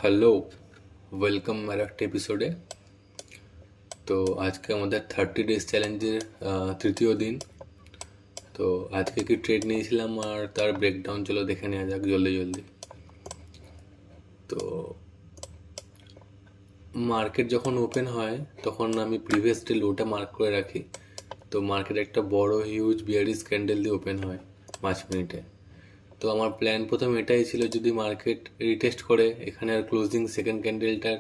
Hello, welcome আর একটা এপিসোডে। তো আজকে আমাদের 30 ডেজ চ্যালেঞ্জের তৃতীয় দিন। তো আজকে কি ট্রেড নিয়েছিলাম আর তার ব্রেকডাউন চলো দেখে নেওয়া যাক জলদি জলদি। তো মার্কেট যখন ওপেন হয় তখন আমি প্রিভিয়াস ডে লোটা মার্ক করে রাখি। তো মার্কেট একটা বড় হিউজ বিয়ারিশ ক্যান্ডেল দিয়ে ওপেন হয় 5 মিনিটে। তো আমার প্ল্যান প্রথম এটাই ছিল, যদি মার্কেট রিটেস্ট করে এখানে আর ক্লোজিং সেকেন্ড ক্যান্ডেলটার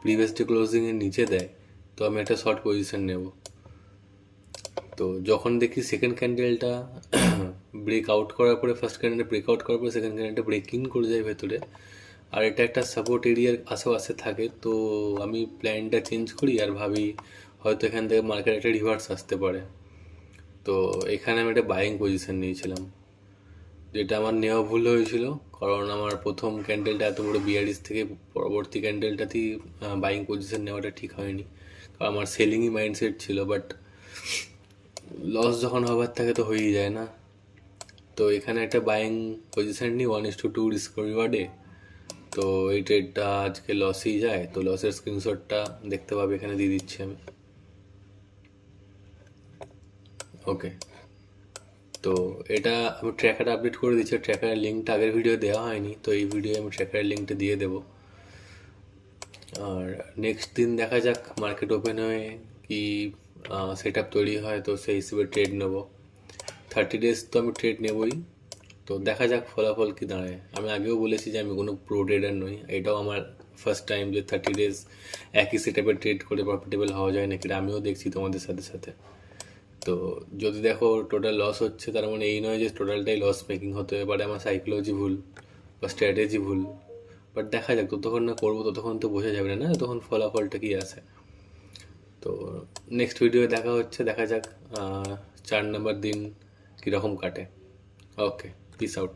প্রিভিয়াস ডে ক্লোজিংয়ের নিচে দেয়, তো আমি একটা শর্ট পজিশন নেব। তো যখন দেখি সেকেন্ড ক্যান্ডেলটা ব্রেক আউট করার পরে, ফার্স্ট ক্যান্ডেলটা ব্রেক আউট করার পরে সেকেন্ড ক্যান্ডেলটা ব্রেক ইন করে যায় ভেতরে, আর এটা একটা সাপোর্ট এরিয়ার আশেপাশে থাকে, তো আমি প্ল্যানটা চেঞ্জ করি আর ভাবি হয়তো এখান থেকে মার্কেট একটা রিভার্স আসতে পারে। তো এখানে আমি একটা বাইং পজিশন নিয়েছিলাম, যেটা আমার নেওয়া ভুল হয়েছিল, কারণ আমার প্রথম ক্যান্ডেলটা এত বড় বিয়ারিস থেকে পরবর্তী ক্যান্ডেলটাতেই বাইং পজিশন নেওয়াটা ঠিক হয়নি, কারণ আমার সেলিংই মাইন্ডসেট ছিল। বাট লস যখন হবার থাকে তো হয়েই যায় না। তো এখানে একটা বাইং পজিশন নিই 1:2 রিস্ক রিওয়ার্ডে। তো এই ট্রেডটা আজকে লসই যায়, তো লসের স্ক্রিনশটটা দেখতে পাবে, এখানে দিয়ে দিচ্ছি আমি। ওকে, তো এটা আমি ট্র্যাকার আপডেট করে দিচ্ছি। ট্র্যাকারের লিঙ্কটা আগের ভিডিও দেওয়া হয়নি, তো এই ভিডিও আমি ট্র্যাকারের লিঙ্কটা দিয়ে দেবো। আর নেক্সট দিন দেখা যাক মার্কেট ওপেন হয়ে কি সেট আপ তৈরি হয়, তো সেই হিসেবে ট্রেড নেবো। 30 ডেজ তো আমি ট্রেড নেবই, তো দেখা যাক ফলাফল কি দাঁড়ায়। আমি আগেও বলেছি যে আমি কোনো প্রো ট্রেডার নই, এটাও আমার ফার্স্ট টাইম যে 30 ডেজ একই সেট আপে ট্রেড করে প্রফিটেবল হওয়া যায় নাকি, আমিও দেখছি তোমাদের সাথে সাথে। তো যদি দেখো টোটাল লস হচ্ছে, তার মানে এই নয় যে টোটালটাই লস মেকিং হতে পারে, আমার সাইকোলজি ভুল বা স্ট্র্যাটেজি ভুল। বাট দেখা যাক, ততক্ষণ না করবো ততক্ষণ তো বোঝা যাবে না তখন ফলাফলটা কি আসে। তো নেক্সট ভিডিও দেখা হচ্ছে, দেখা যাক 4 নম্বর দিন কীরকম কাটে। ওকে, পিস আউট।